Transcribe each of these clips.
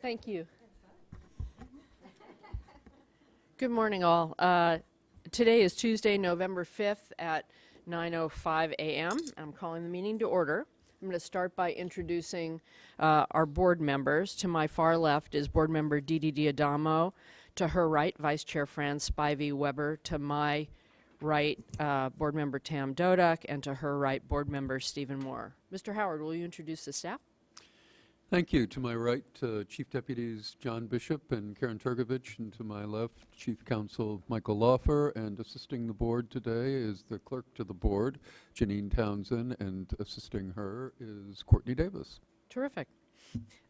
Thank you. Good morning, all. Today is Tuesday, November 5th at 9:05 a.m. I'm calling the meeting to order. I'm going to start by introducing our board members. To my far left is Board Member Dee Dee Adamo. To her right, Vice Chair Fran Spivey Weber. To my right, Board Member Tam Dodak. And to her right, Board Member Stephen Moore. Mr. Howard, will you introduce the staff? Thank you. To my right, Chief Deputies John Bishop and Karen Turgovich, and to my left, Chief Counsel Michael Laufer, and assisting the board today is the clerk to the board, Janine Townsend, and assisting her is Courtney Davis. Terrific.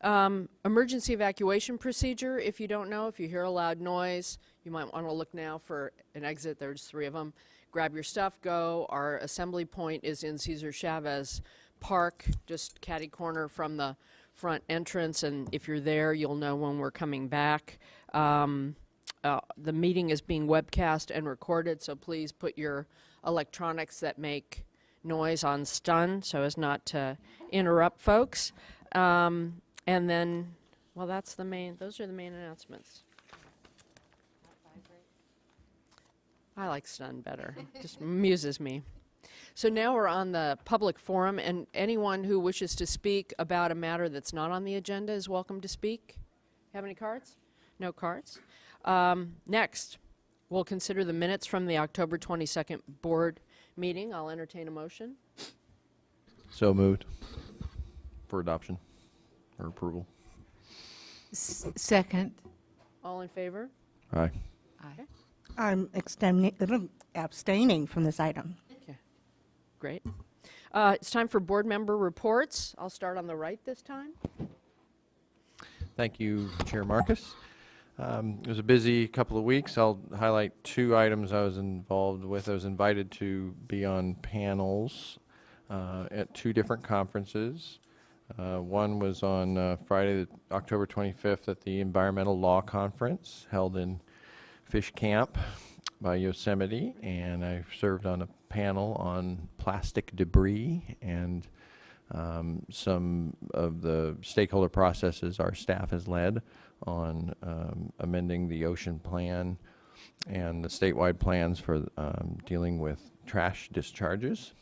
Emergency evacuation procedure. If you don't know, if you hear a loud noise, you might want to look now for an exit. There's 3 of them. Grab your stuff, go. Our assembly point is in Cesar Chavez Park, just catty corner from the front entrance, and if you're there, you'll know when we're coming back. The meeting is being webcast and recorded, so please put your electronics that make noise on stun so as not to interrupt folks. And then, well, those are the main announcements. I like stun better. It just amuses me. So now we're on the public forum, and anyone who wishes to speak about a matter that's not on the agenda is welcome to speak. Have any cards? No cards. Next, we'll consider the minutes from the October 22nd board meeting. I'll entertain a motion. So moved for adoption or approval. Second. All in favor? Aye. Okay. I'm abstaining from this item. Great. It's time for board member reports. I'll start on the right this time. Thank you, Chair Marcus. It was a busy couple of weeks. I'll highlight 2 items I was involved with. I was invited to be on panels at 2 different conferences. One was on Friday, October 25th at the Environmental Law Conference held in Fish Camp by Yosemite, and I served on a panel on plastic debris and some of the stakeholder processes our staff has led on amending the ocean plan and the statewide plans for dealing with trash discharges.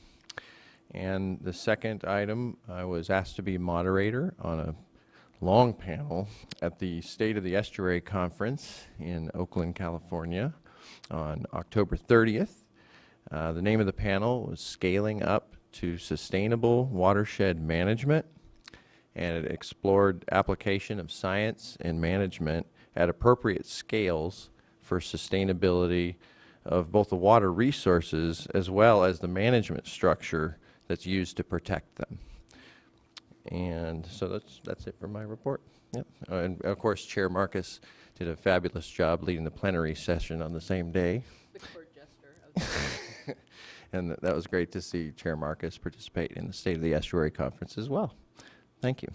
And the second item, I was asked to be moderator on a long panel at the State of the Estuary Conference in Oakland, California on October 30th. The name of the panel was Scaling Up to Sustainable Watershed Management, and it explored application of science and management at appropriate scales for sustainability of both the water resources as well as the management structure that's used to protect them. And so that's it for my report. Yep. And of course, Chair Marcus did a fabulous job leading the plenary session on the same day. The court jester. And that was great to see Chair Marcus participate in the State of the Estuary Conference as well. Thank you.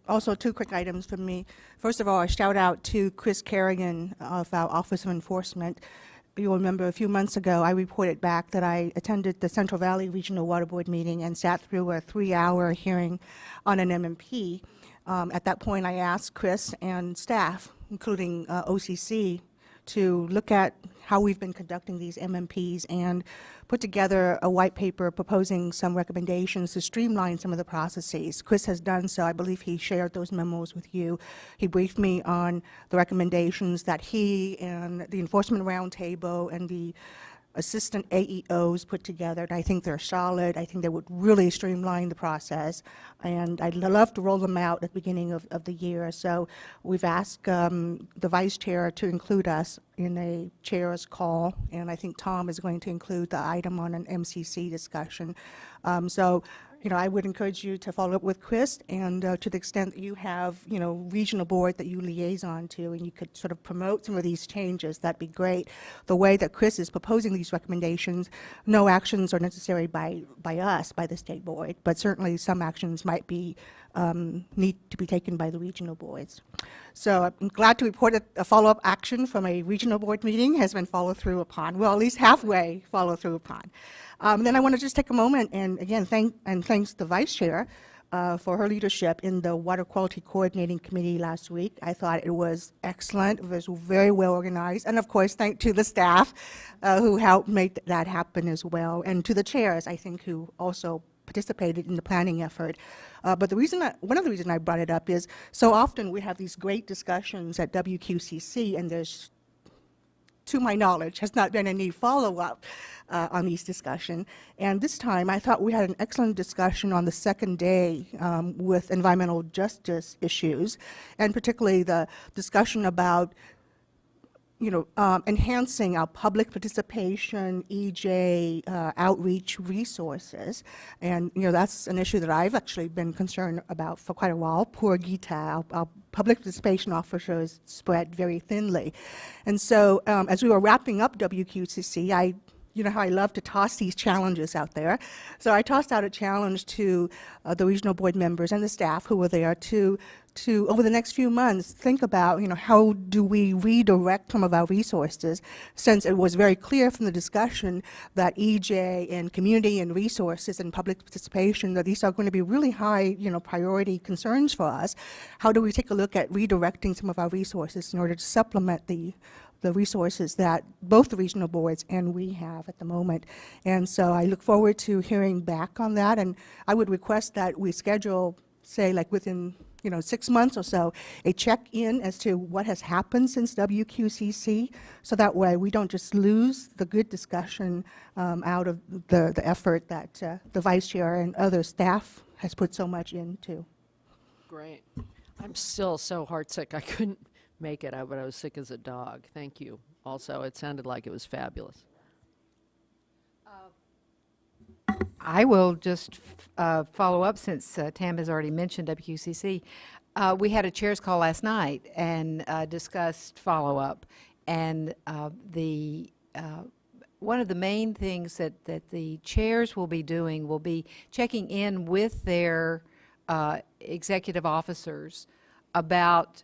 Also, 2 quick items from me. First of all, a shout out to Chris Kerrigan of our Office of Enforcement. You'll remember a few months ago, I reported back that I attended the Central Valley Regional Water Board meeting and sat through a 3-hour hearing on an MMP. At that point, I asked Chris and staff, including OCC, to look at how we've been conducting these MMPs and put together a white paper proposing some recommendations to streamline some of the processes. Chris has done so. I believe he shared those memos with you. He briefed me on the recommendations that he and the Enforcement Roundtable and the assistant AEOs put together, and I think they're solid. I think they would really streamline the process, and I'd love to roll them out at the beginning of the year. So we've asked the vice chair to include us in a chair's call, and I think Tom is going to include the item on an MCC discussion. So I would encourage you to follow up with Chris, and to the extent that you have, regional board that you liaison to, and you could sort of promote some of these changes, that'd be great. The way that Chris is proposing these recommendations, no actions are necessary by us, by the state board, but certainly some actions might be need to be taken by the regional boards. So I'm glad to report that a follow-up action from a regional board meeting has been followed through upon, well, at least halfway followed through upon. Then I want to just take a moment and again thanks the vice chair for her leadership in the Water Quality Coordinating Committee last week. I thought it was excellent. It was very well organized. And of course, thank to the staff who helped make that happen as well, and to the chairs, I think, who also participated in the planning effort. But one of the reasons I brought it up is so often we have these great discussions at WQCC, and there's, to my knowledge, has not been any follow-up on these discussions. And this time, I thought we had an excellent discussion on the second day with environmental justice issues, and particularly the discussion about enhancing our public participation, EJ, outreach resources. And, that's an issue that I've actually been concerned about for quite a while. Poor Gita, our public participation officers spread very thinly. And so as we were wrapping up WQCC, you know how I love to toss these challenges out there. So I tossed out a challenge to the regional board members and the staff who were there to over the next few months, think about, how do we redirect some of our resources, since it was very clear from the discussion that EJ and community and resources and public participation, that these are going to be really high, priority concerns for us. How do we take a look at redirecting some of our resources in order to supplement the resources that both the regional boards and we have at the moment? And so I look forward to hearing back on that, and I would request that we schedule, say, like within 6 months or so, a check-in as to what has happened since WQCC, so that way we don't just lose the good discussion out of the effort that the vice chair and other staff has put so much into. Great. I'm still so heartsick. I couldn't make it, but I was sick as a dog. Thank you. Also, it sounded like it was fabulous. I will just follow up, since Tam has already mentioned WQCC. We had a chairs call last night and discussed follow-up. And one of the main things that the chairs will be doing will be checking in with their executive officers about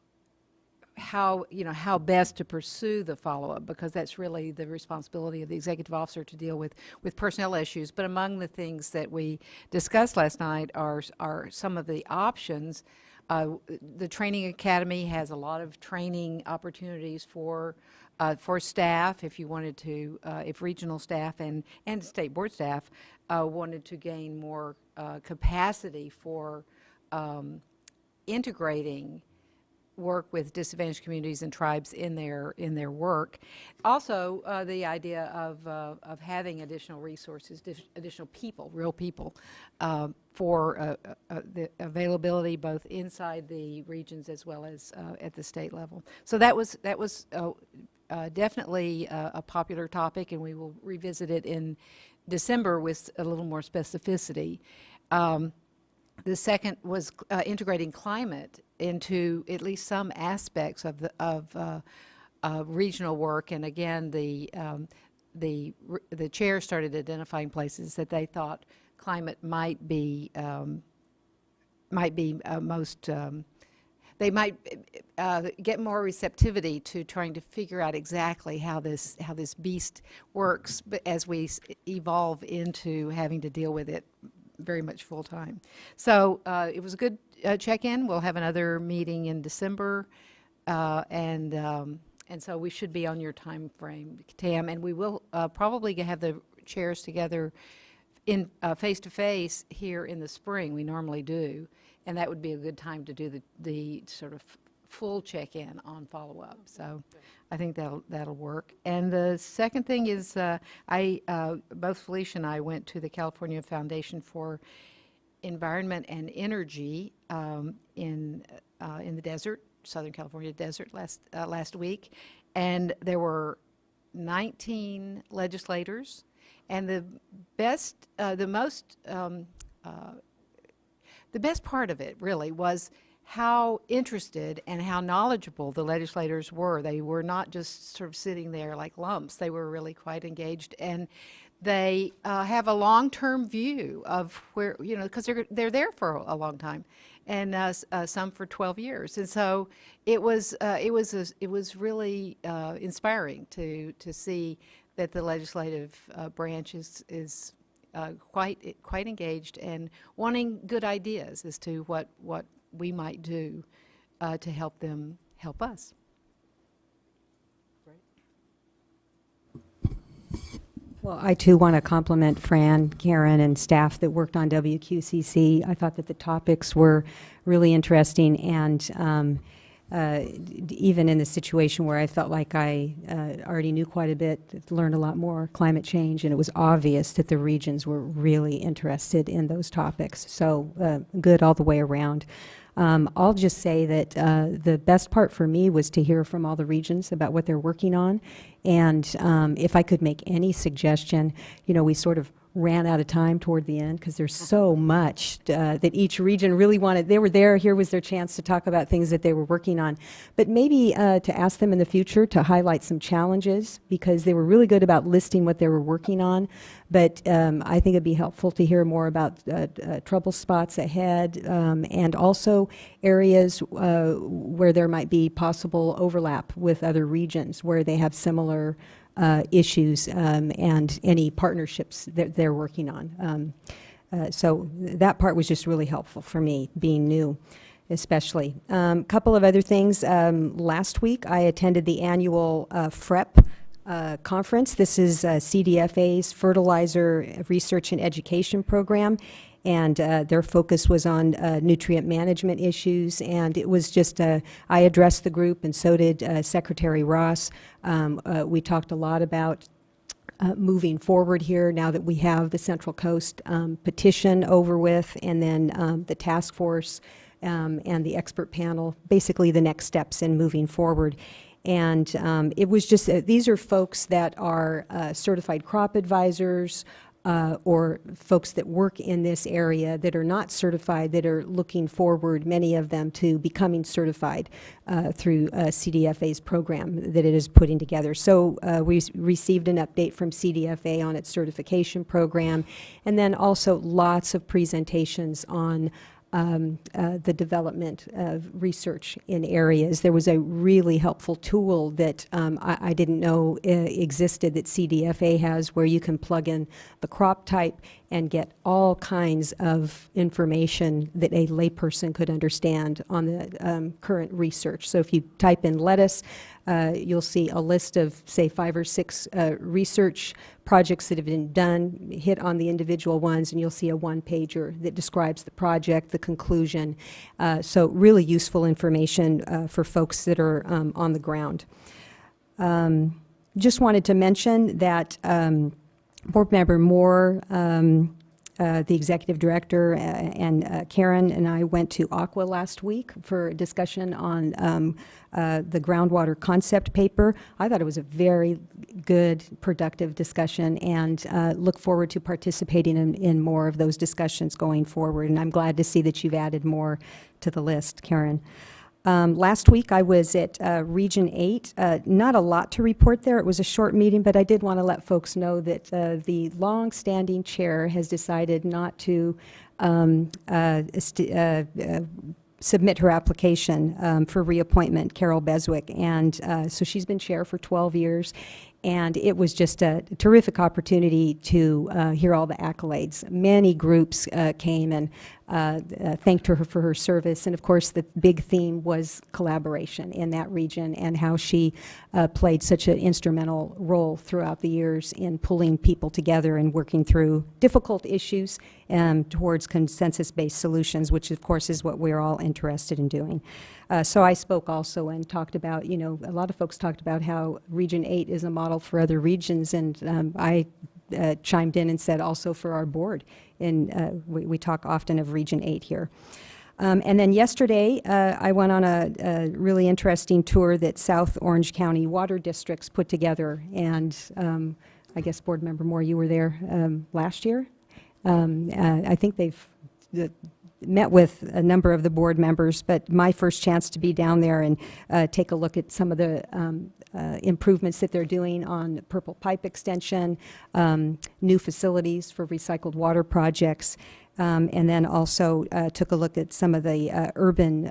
how best to pursue the follow-up, because that's really the responsibility of the executive officer to deal with personnel issues. But among the things that we discussed last night are some of the options. The training academy has a lot of training opportunities for staff, if you wanted to, if regional staff and state board staff wanted to gain more capacity for integrating work with disadvantaged communities and tribes in their work. Also, the idea of having additional resources, additional people, real people, for the availability both inside the regions as well as at the state level. So that was definitely a popular topic, and we will revisit it in December with a little more specificity. The second was integrating climate into at least some aspects of regional work, and again, the chair started identifying places that they thought climate might be most. They might get more receptivity to trying to figure out exactly how this beast works, but as we evolve into having to deal with it very much full time. So it was a good check-in. We'll have another meeting in December, and so we should be on your time frame, Tam, and we will probably have the chairs together in face-to-face here in the spring. We normally do, and that would be a good time to do the sort of full check-in on follow-up. So I think that'll work. And the second thing is both Felicia and I went to the California Foundation for Environment and Energy in the desert, Southern California desert last week, and there were 19 legislators, and the best part of it really was how interested and how knowledgeable the legislators were. They were not just sort of sitting there like lumps. They were really quite engaged, and they have a long-term view of where, because they're there for a long time, and some for 12 years. And so it was really inspiring to see that the legislative branch is quite engaged and wanting good ideas as to what we might do to help them help us. Well, I too want to compliment Fran, Karen, and staff that worked on WQCC. I thought that the topics were really interesting, and even in the situation where I felt like I already knew quite a bit, learned a lot more, climate change, and it was obvious that the regions were really interested in those topics. So good all the way around. I'll just say that the best part for me was to hear from all the regions about what they're working on. And if I could make any suggestion, we sort of ran out of time toward the end because there's so much that each region really wanted. They were there, here was their chance to talk about things that they were working on. But maybe to ask them in the future to highlight some challenges, because they were really good about listing what they were working on. But I think it'd be helpful to hear more about trouble spots ahead, and also areas where there might be possible overlap with other regions where they have similar issues, and any partnerships that they're working on. So that part was just really helpful for me, being new especially. Couple of other things. Last week I attended the annual FREP conference. This is CDFA's Fertilizer Research and Education Program, and their focus was on nutrient management issues. And it was just, I addressed the group, and so did Secretary Ross. We talked a lot about moving forward here now that we have the Central Coast petition over with, and then the task force and the expert panel, basically the next steps in moving forward. And it was just, these are folks that are certified crop advisors, or folks that work in this area that are not certified, that are looking forward, many of them, to becoming certified through CDFA's program that it is putting together. So we received an update from CDFA on its certification program, and then also lots of presentations on the development of research in areas. There was a really helpful tool that I didn't know existed, that CDFA has, where you can plug in the crop type and get all kinds of information that a layperson could understand on the current research. So if you type in lettuce, you'll see a list of, say, 5 or 6 research projects that have been done, hit on the individual ones, and you'll see a one-pager that describes the project, the conclusion. So really useful information for folks that are on the ground. Just wanted to mention that Board Member Moore, the executive director, and Karen and I went to Aqua last week for a discussion on the groundwater concept paper. I thought it was a very good, productive discussion, and look forward to participating in more of those discussions going forward. And I'm glad to see that you've added more to the list, Karen. Last week I was at Region 8. Not a lot to report there. It was a short meeting, but I did want to let folks know that the long-standing chair has decided not to submit her application for reappointment, Carol Beswick. And so she's been chair for 12 years. And it was just a terrific opportunity to hear all the accolades. Many groups came and thanked her for her service. And of course, the big theme was collaboration in that region, and how she played such an instrumental role throughout the years in pulling people together and working through difficult issues towards consensus-based solutions, which of course is what we're all interested in doing. So I spoke also and talked about, a lot of folks talked about how Region 8 is a model for other regions, and I chimed in and said also for our board. And we talk often of Region 8 here. And then yesterday, I went on a really interesting tour that South Orange County Water Districts put together. And I guess Board Member Moore, you were there last year. I think they've met with a number of the board members, but my first chance to be down there and take a look at some of the improvements that they're doing on Purple Pipe extension, new facilities for recycled water projects, and then also took a look at some of the urban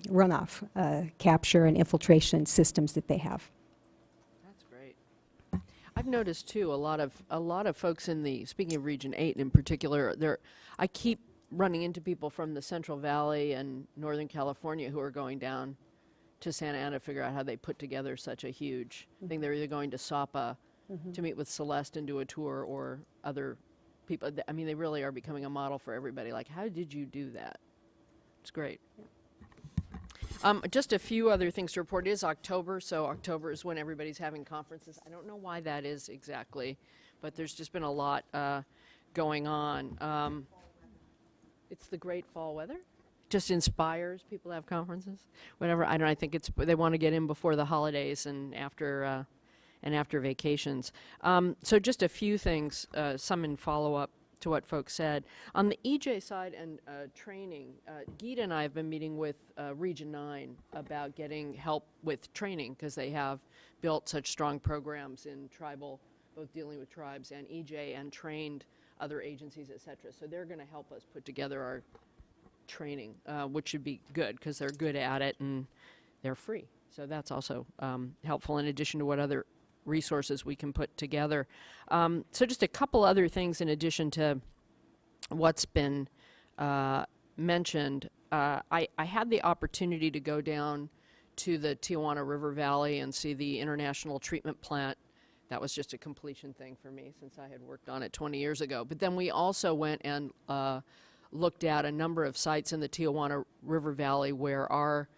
runoff capture and infiltration systems that they have. That's great. I've noticed too, a lot of folks in the, speaking of Region 8 in particular, I keep running into people from the Central Valley and Northern California who are going down to Santa Ana to figure out how they put together such a huge thing. They're either going to SAPA to meet with Celeste and do a tour, or other people. I mean, they really are becoming a model for everybody. Like, how did you do that? It's great. Just a few other things to report. It is October, so October is when everybody's having conferences. I don't know why that is exactly, but there's just been a lot going on. It's the great fall weather. Just inspires people to have conferences. Whatever. I don't know, I think they want to get in before the holidays and after vacations. So just a few things, some in follow-up to what folks said. On the EJ side and training, Geeta and I have been meeting with Region 9 about getting help with training, because they have built such strong programs in tribal, both dealing with tribes and EJ, and trained other agencies, et cetera. So they're going to help us put together our training, which should be good, because they're good at it and they're free. So that's also helpful, in addition to what other resources we can put together. So just a couple other things in addition to what's been mentioned. I had the opportunity to go down to the Tijuana River Valley and see the International Treatment Plant. That was just a completion thing for me, since I had worked on it 20 years ago. But then we also went and looked at a number of sites in the Tijuana River Valley where our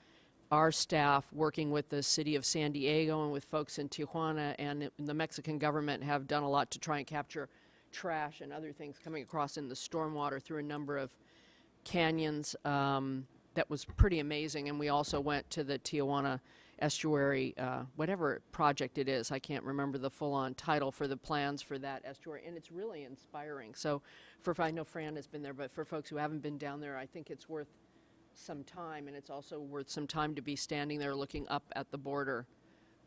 staff, working with the city of San Diego and with folks in Tijuana and the Mexican government, have done a lot to try and capture trash and other things coming across in the stormwater through a number of canyons. That was pretty amazing. And we also went to the Tijuana estuary, whatever project it is. I can't remember the full-on title for the plans for that estuary, and it's really inspiring. So I know Fran has been there, but for folks who haven't been down there, I think it's worth some time, and it's also worth some time to be standing there looking up at the border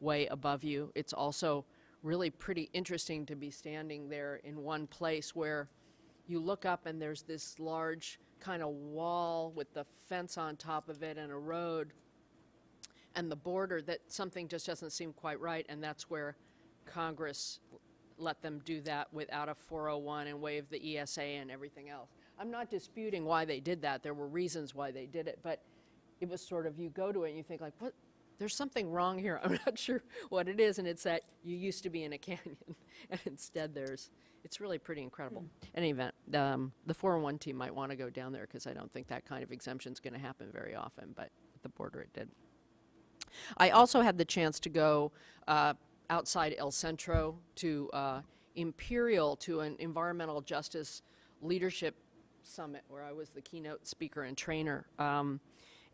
way above you. It's also really pretty interesting to be standing there in one place where you look up and there's this large kind of wall with the fence on top of it and a road and the border, that something just doesn't seem quite right, and that's where Congress let them do that without a 401 and waive the ESA and everything else. I'm not disputing why they did that. There were reasons why they did it, but it was sort of, you go to it and you think like, what? There's something wrong here. I'm not sure what it is, and it's that you used to be in a canyon, and instead it's really pretty incredible. In any event, the 401 team might want to go down there, because I don't think that kind of exemption is going to happen very often, but at the border it did. I also had the chance to go outside El Centro to Imperial, to an environmental justice leadership summit where I was the keynote speaker and trainer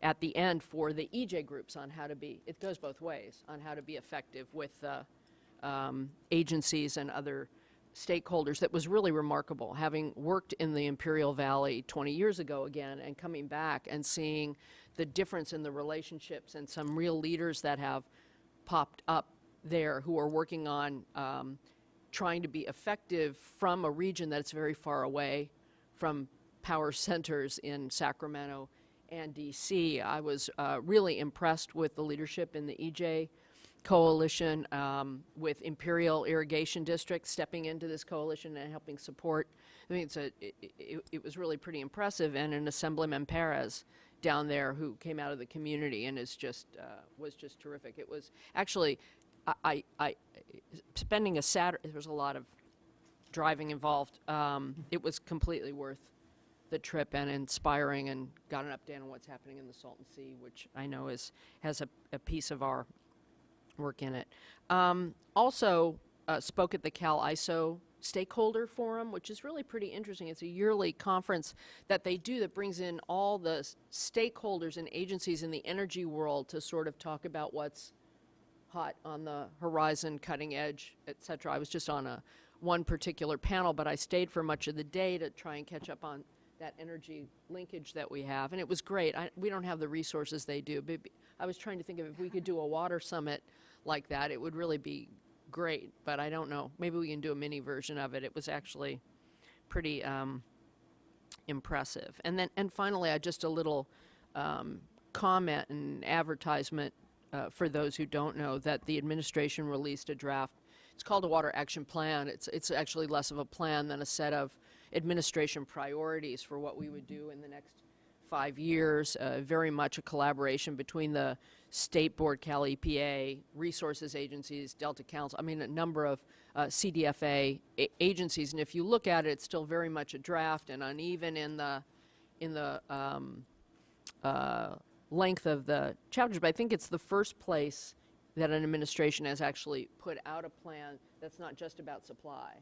at the end for the EJ groups on how to be, it goes both ways, on how to be effective with agencies and other stakeholders. That was really remarkable, having worked in the Imperial Valley 20 years ago again, and coming back and seeing the difference in the relationships and some real leaders that have popped up there who are working on trying to be effective from a region that's very far away from power centers in Sacramento and DC. I was really impressed with the leadership in the EJ coalition, with Imperial Irrigation District stepping into this coalition and helping support. I mean, it was really pretty impressive, and an Assemblyman Perez down there who came out of the community and was just terrific. It was actually, I spending a Saturday, there was a lot of driving involved. It was completely worth the trip and inspiring, and got an update on what's happening in the Salton Sea, which I know has a piece of our work in it. Also spoke at the Cal ISO Stakeholder Forum, which is really pretty interesting. It's a yearly conference that they do that brings in all the stakeholders and agencies in the energy world to sort of talk about what's hot on the horizon, cutting edge, et cetera. I was just on one particular panel, but I stayed for much of the day to try and catch up on that energy linkage that we have, and it was great. We don't have the resources they do, but I was trying to think of if we could do a water summit like that, it would really be great, but I don't know. Maybe we can do a mini version of it. It was actually pretty impressive. And finally, just a little comment and advertisement for those who don't know, that the administration released a draft. it's called a water action plan. It's actually less of a plan than a set of administration priorities for what we would do in the next 5 years. Very much a collaboration between the State Board, Cal EPA, resources agencies, Delta Council, I mean, a number of CDFA agencies. And if you look at it, it's still very much a draft and uneven in the length of the chapters. But I think it's the first place that an administration has actually put out a plan that's not just about supply.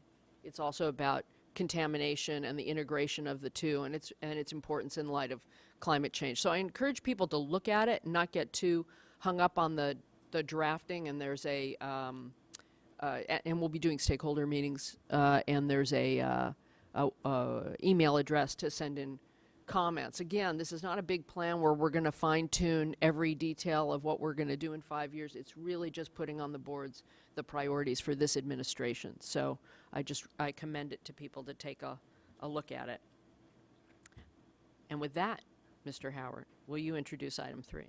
It's also about contamination and the integration of the two, and its importance in light of climate change. So I encourage people to look at it and not get too hung up on the drafting. And there's and we'll be doing stakeholder meetings, and there's a email address to send in comments. Again, this is not a big plan where we're going to fine-tune every detail of what we're going to do in 5 years. It's really just putting on the boards the priorities for this administration. So I commend it to people to take a look at it. And with that, Mr. Howard, will you introduce item 3?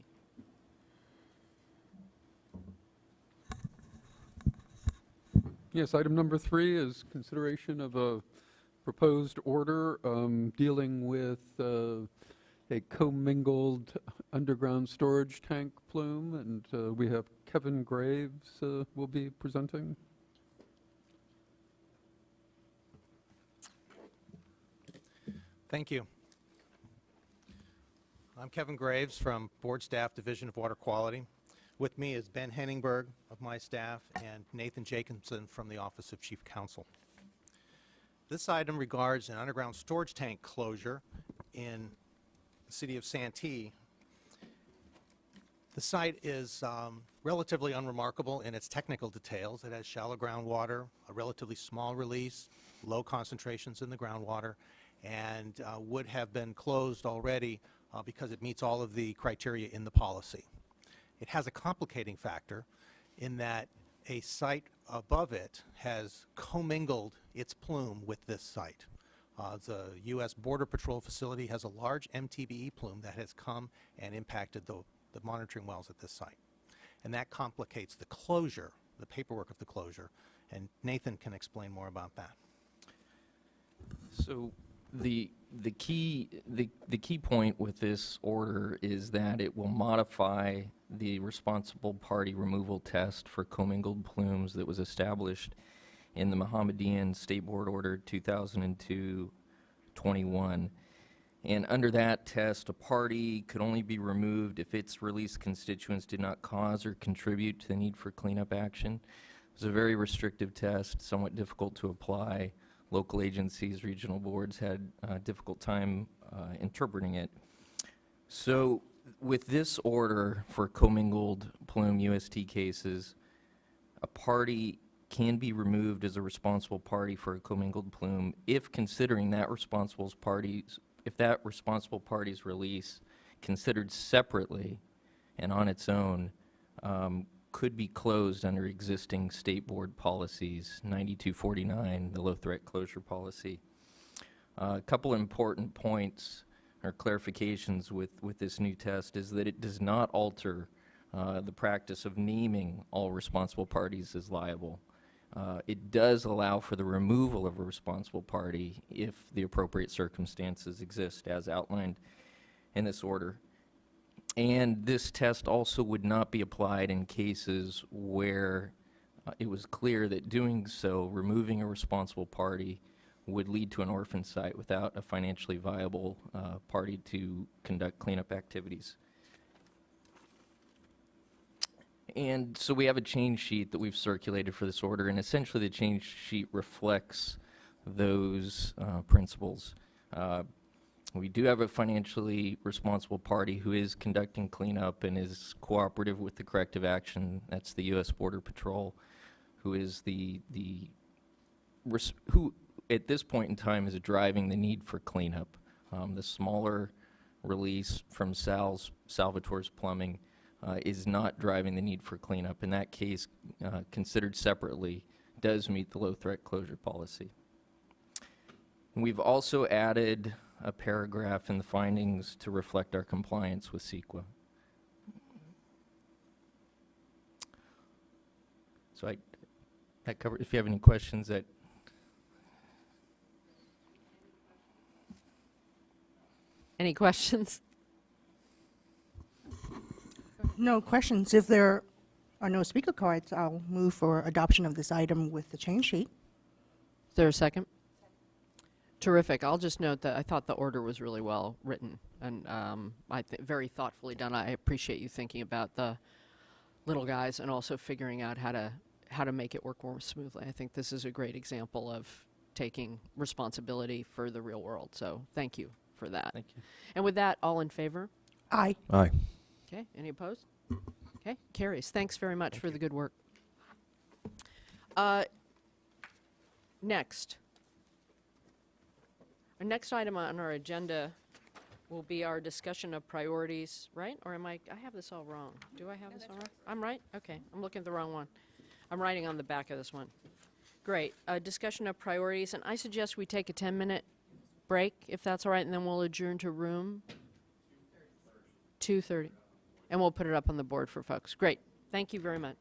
Yes, item number 3 is consideration of a proposed order dealing with a commingled underground storage tank plume, and we have Kevin Graves will be presenting. Thank you. I'm Kevin Graves from Board Staff, Division of Water Quality. With me is Ben Henningberg of my staff and Nathan Jacobson from the Office of Chief Counsel. This item regards an underground storage tank closure in the city of Santee. The site is relatively unremarkable in its technical details. It has shallow groundwater, a relatively small release, low concentrations in the groundwater, and would have been closed already because it meets all of the criteria in the policy. It has a complicating factor in that a site above it has commingled its plume with this site. The U.S. Border Patrol facility has a large MTBE plume that has come and impacted the monitoring wells at this site. And that complicates the closure, the paperwork of the closure, and Nathan can explain more about that. So the key point with this order is that it will modify the responsible party removal test for commingled plumes that was established in the Mohammedan State Board Order 2002-21. And under that test, a party could only be removed if its released constituents did not cause or contribute to the need for cleanup action. It was a very restrictive test, somewhat difficult to apply. Local agencies, regional boards had a difficult time interpreting it. So with this order for commingled plume UST cases, a party can be removed as a responsible party for a commingled plume if considering that responsible party's release considered separately and on its own could be closed under existing state board policies, 9249, the low threat closure policy. A couple important points or clarifications with this new test is that it does not alter the practice of naming all responsible parties as liable. It does allow for the removal of a responsible party if the appropriate circumstances exist as outlined in this order. And this test also would not be applied in cases where it was clear that doing so, removing a responsible party, would lead to an orphan site without a financially viable party to conduct cleanup activities. And so we have a change sheet that we've circulated for this order, and essentially the change sheet reflects those principles. We do have a financially responsible party who is conducting cleanup and is cooperative with the corrective action. That's the U.S. Border Patrol, who is who at this point in time is driving the need for cleanup. The smaller release from Salvatore's Plumbing is not driving the need for cleanup. In that case, considered separately, does meet the low threat closure policy. We've also added a paragraph in the findings to reflect our compliance with CEQA. So I that covers, if you have any questions that, Any questions? No questions. If there are no speaker cards, I'll move for adoption of this item with the change sheet. Is there a second? Terrific. I'll just note that I thought the order was really well written and very thoughtfully done. I appreciate you thinking about the little guys and also figuring out how to make it work more smoothly. I think this is a great example of taking responsibility for the real world. So thank you for that. thank you. And with that, all in favor? Aye. Aye. Okay, any opposed? Okay, carries. Thanks very much for the good work. Next. Our next item on our agenda will be our discussion of priorities, right? Or I have this all wrong. Do I have this all right? I'm right? Okay, I'm looking at the wrong one. I'm writing on the back of this one. Great, discussion of priorities, and I suggest we take a 10-minute break, if that's all right, and then we'll adjourn to room 2:30. And we'll put it up on the board for folks. Great. Thank you very much.